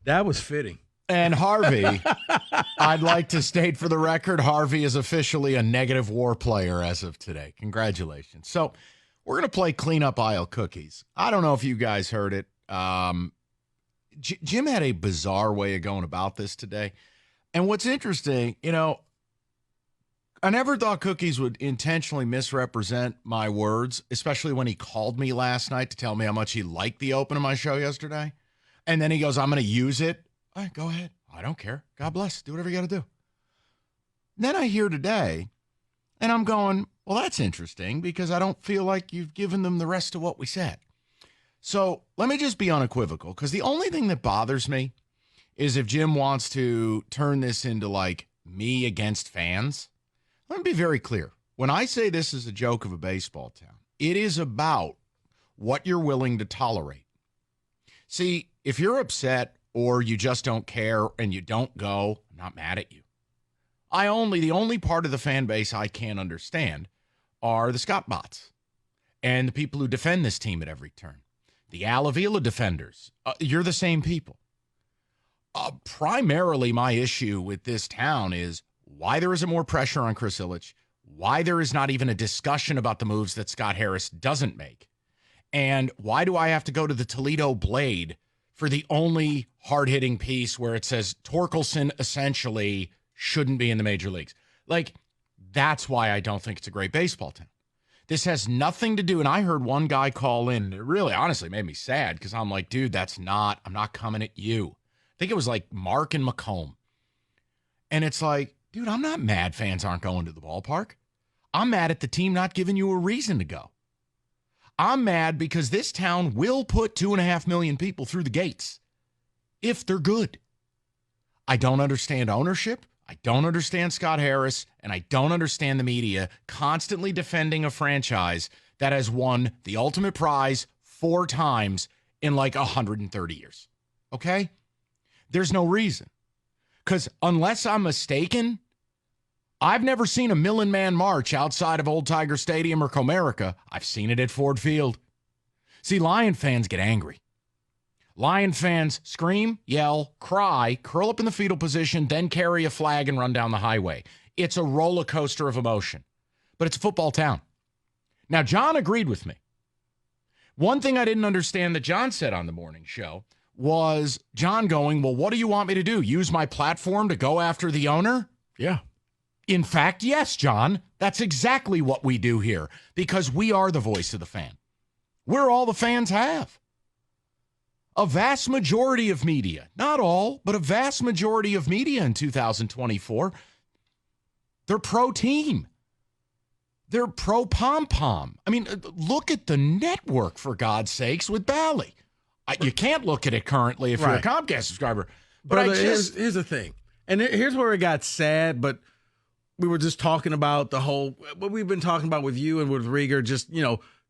That was fitting. And Harvey, I'd like to state for the record, Harvey is officially a negative WAR player as of today. Congratulations. So we're going to play Cleanup Aisle Cookies. I don't know if you guys heard it. Jim had a bizarre way of going about this today. And what's interesting, I never thought Cookies would intentionally misrepresent my words, especially when he called me last night to tell me how much he liked the open of my show yesterday. And then he goes, I'm going to use it. All right, go ahead. I don't care. God bless. Do whatever you got to do. Then I hear today, and I'm going, well, that's interesting because I don't feel like you've given them the rest of what we said. So let me just be unequivocal, because the only thing that bothers me is if Jim wants to turn this into like me against fans. Let me be very clear. When I say this is a joke of a baseball town, it is about what you're willing to tolerate. See, if you're upset or you just don't care and you don't go, I'm not mad at you. The only part of the fan base I can't understand are the Scott bots and the people who defend this team at every turn. The Al Avila defenders. You're the same people. Primarily my issue with this town is why there isn't more pressure on Chris Ilitch, why there is not even a discussion about the moves that Scott Harris doesn't make, and why do I have to go to the Toledo Blade for the only hard-hitting piece where it says Torkelson essentially shouldn't be in the major leagues. Like, that's why I don't think it's a great baseball town. This has nothing to do, and I heard one guy call in, it really honestly made me sad because I'm like, dude, I'm not coming at you. I think it was like Mark and Macomb. And it's like, dude, I'm not mad fans aren't going to the ballpark. I'm mad at the team not giving you a reason to go. I'm mad because this town will put 2.5 million people through the gates if they're good. I don't understand ownership. I don't understand Scott Harris, and I don't understand the media constantly defending a franchise that has won the ultimate prize 4 times in like 130 years. Okay? There's no reason. Because unless I'm mistaken, I've never seen a Million Man March outside of Old Tiger Stadium or Comerica. I've seen it at Ford Field. See, Lion fans get angry. Lion fans scream, yell, cry, curl up in the fetal position, then carry a flag and run down the highway. It's a roller coaster of emotion. But it's a football town. Now, John agreed with me. One thing I didn't understand that John said on the morning show was John going, well, what do you want me to do? Use my platform to go after the owner? Yeah. In fact, yes, John. That's exactly what we do here because we are the voice of the fan. We're all the fans have. A vast majority of media, not all, but a vast majority of media in 2024, they're pro-team. They're pro-pom-pom. I mean, look at the network, for God's sakes, with Bally. You can't look at it currently if you're a Comcast subscriber. But here's the thing. And here's where it got sad, but we were just talking about what we've been talking about with you and with Rieger, just,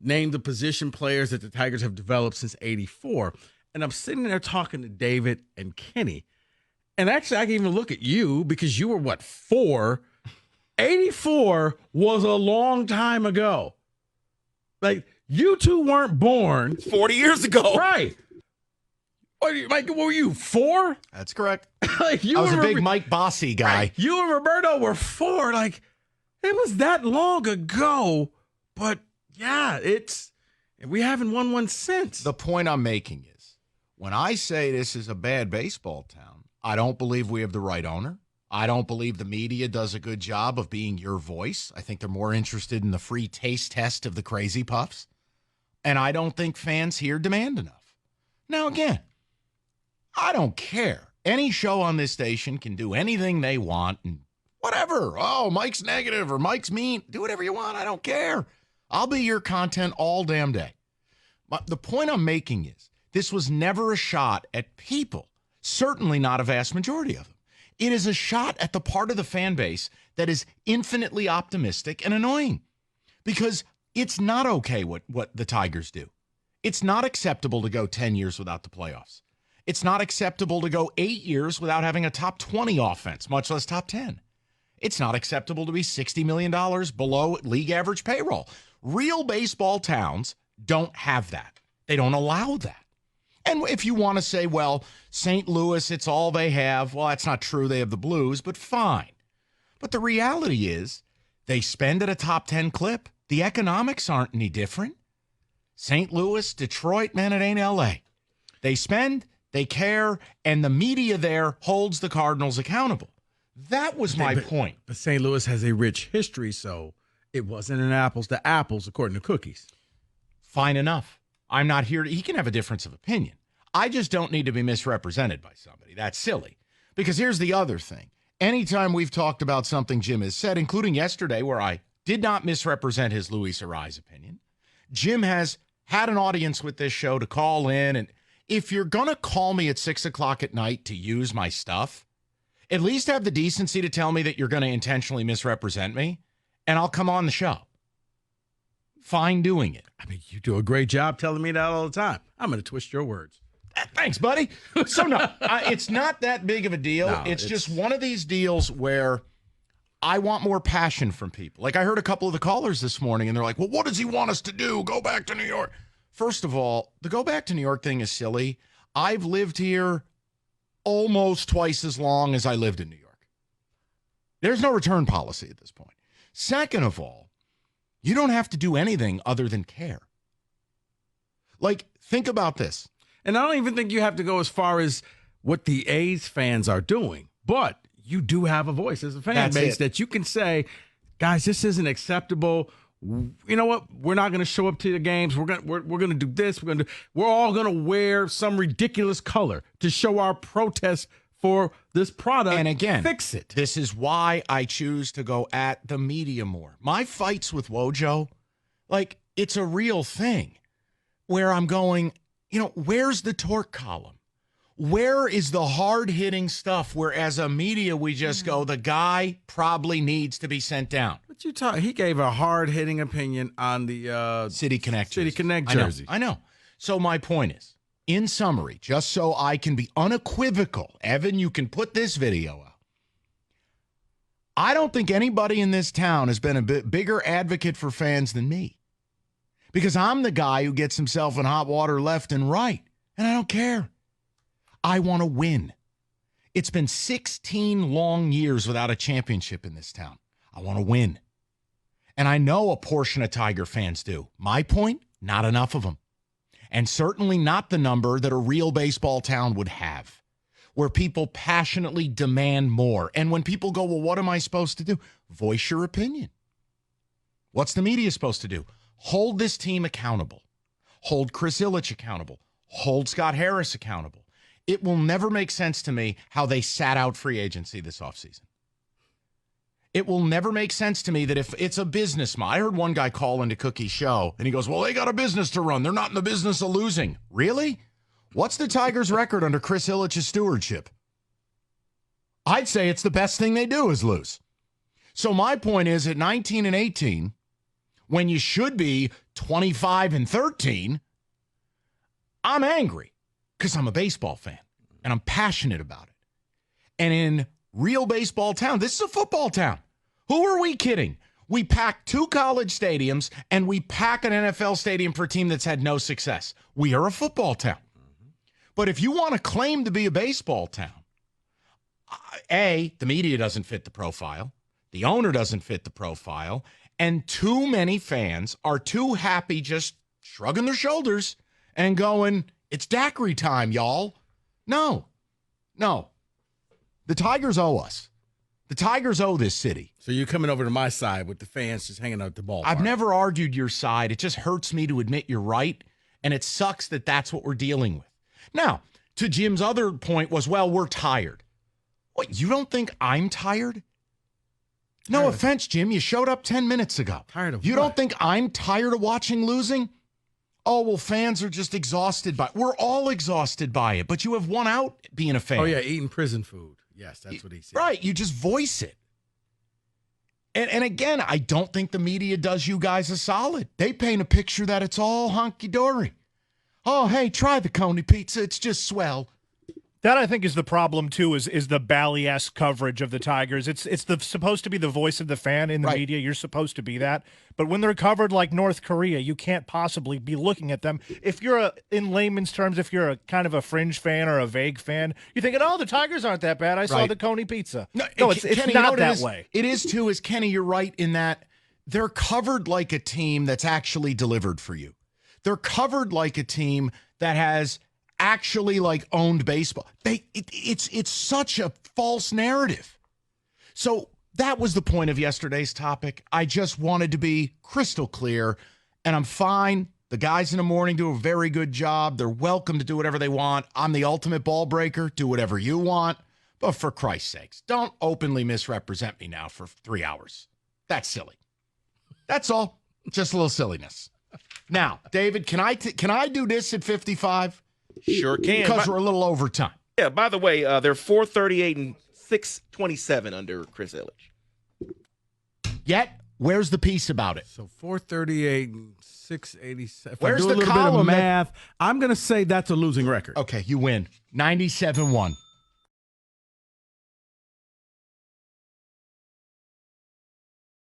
name the position players that the Tigers have developed since 84. And I'm sitting there talking to David and Kenny. And actually, I can even look at you because you were, 4? 84 was a long time ago. Like, you two weren't born 40 years ago. Right. Mike, what were you, 4? That's correct. I was a big Mike Bossy guy. Right. You and Roberto were 4. Like, it was that long ago. But, yeah, we haven't won one since. The point I'm making is, when I say this is a bad baseball town, I don't believe we have the right owner. I don't believe the media does a good job of being your voice. I think they're more interested in the free taste test of the Crazy Puffs. And I don't think fans here demand enough. Now, again, I don't care. Any show on this station can do anything they want and whatever. Oh, Mike's negative or Mike's mean. Do whatever you want. I don't care. I'll be your content all damn day. But the point I'm making is this was never a shot at people, certainly not a vast majority of them. It is a shot at the part of the fan base that is infinitely optimistic and annoying because it's not okay what the Tigers do. It's not acceptable to go 10 years without the playoffs. It's not acceptable to go 8 years without having a top 20 offense, much less top 10. It's not acceptable to be $60 million below league average payroll. Real baseball towns don't have that. They don't allow that. And if you want to say, well, St. Louis, it's all they have, well, that's not true. They have the Blues, but fine. But the reality is they spend at a top 10 clip. The economics aren't any different. St. Louis, Detroit, man, it ain't L.A. They spend, they care, and the media there holds the Cardinals accountable. That was my point. But St. Louis has a rich history, so it wasn't an apples to apples, according to Cookies. Fine enough. I'm not here he can have a difference of opinion. I just don't need to be misrepresented by somebody. That's silly. Because here's the other thing. Anytime we've talked about something Jim has said, including yesterday where I did not misrepresent his Luis Arraez opinion, Jim has had an audience with this show to call in. And if you're going to call me at 6 o'clock at night to use my stuff, at least have the decency to tell me that you're going to intentionally misrepresent me, and I'll come on the show. Fine doing it. I mean, you do a great job telling me that all the time. I'm going to twist your words. Thanks, buddy. So, no, it's not that big of a deal. No, it's just one of these deals where I want more passion from people. Like, I heard a couple of the callers this morning, and they're like, well, what does he want us to do? Go back to New York. First of all, the go back to New York thing is silly. I've lived here almost twice as long as I lived in New York. There's no return policy at this point. Second of all, you don't have to do anything other than care. Like, think about this. And I don't even think you have to go as far as what the A's fans are doing, but you do have a voice as a fan base that you can say, guys, this isn't acceptable. You know what? We're not going to show up to the games. We're going to do this. We're all going to wear some ridiculous color to show our protest for this product. And again, fix it. This is why I choose to go at the media more. My fights with Wojo, like, it's a real thing where I'm going, you know, where's the torque column? Where is the hard-hitting stuff where as a media we just go, the guy probably needs to be sent down? But he gave a hard-hitting opinion on the City Connect jersey. I know. So my point is, in summary, just so I can be unequivocal, Evan, you can put this video out. I don't think anybody in this town has been a bit bigger advocate for fans than me. Because I'm the guy who gets himself in hot water left and right. And I don't care. I want to win. It's been 16 long years without a championship in this town. I want to win. And I know a portion of Tiger fans do. My point, not enough of them. And certainly not the number that a real baseball town would have, where people passionately demand more. And when people go, well, what am I supposed to do? Voice your opinion. What's the media supposed to do? Hold this team accountable. Hold Chris Ilitch accountable. Hold Scott Harris accountable. It will never make sense to me how they sat out free agency this offseason. It will never make sense to me that if it's a business model. I heard one guy call into Cookie's show, and he goes, well, they got a business to run. They're not in the business of losing. Really? What's the Tigers' record under Chris Ilitch's stewardship? I'd say it's the best thing they do is lose. So my point is, at 19 and 18, when you should be 25 and 13, I'm angry because I'm a baseball fan and I'm passionate about it. And in real baseball town, this is a football town. Who are we kidding? We pack 2 college stadiums and we pack an NFL stadium for a team that's had no success. We are a football town. But if you want to claim to be a baseball town, A, the media doesn't fit the profile. The owner doesn't fit the profile. And too many fans are too happy just shrugging their shoulders and going, it's daiquiri time, y'all. No. The Tigers owe us. The Tigers owe this city. So you're coming over to my side with the fans just hanging out at the ballpark. I've never argued your side. It just hurts me to admit you're right, and it sucks that that's what we're dealing with. Now, to Jim's other point was, well, we're tired. What, you don't think I'm tired? No offense, Jim. You showed up 10 minutes ago. Tired of You what? don't think I'm tired of watching losing? Oh, well, fans are just exhausted by it. We're all exhausted by it, but you have won out being a fan. Oh, yeah, eating prison food. Yes, that's what he said. Right, you just voice it. And again, I don't think the media does you guys a solid. They paint a picture that it's all hunky-dory. Oh, hey, try the Coney pizza. It's just swell. That, I think, is the problem, too, is the Bally-esque coverage of the Tigers. It's supposed to be the voice of the fan in the media. You're supposed to be that. But when they're covered like North Korea, you can't possibly be looking at them. If you're, in layman's terms, if you're a kind of a fringe fan or a vague fan, you're thinking, oh, the Tigers aren't that bad. I saw the Coney pizza. No, it's Kenny, not that way. It is, too, is Kenny, you're right in that they're covered like a team that's actually delivered for you. They're covered like a team that has actually like owned baseball. It's such a false narrative. So that was the point of yesterday's topic. I just wanted to be crystal clear, and I'm fine. The guys in the morning do a very good job. They're welcome to do whatever they want. I'm the ultimate ball breaker. Do whatever you want. But for Christ's sakes, don't openly misrepresent me now for 3 hours. That's silly. That's all. Just a little silliness. Now, David, can I do this at 55? Sure can. Because we're a little over time. Yeah, by the way, they're 438 and 627 under Chris Ilitch. Yet, where's the piece about it? So 438 and 687. Where's I do the a little bit column of math? I'm going to say that's a losing record. Okay, you win. 97-1.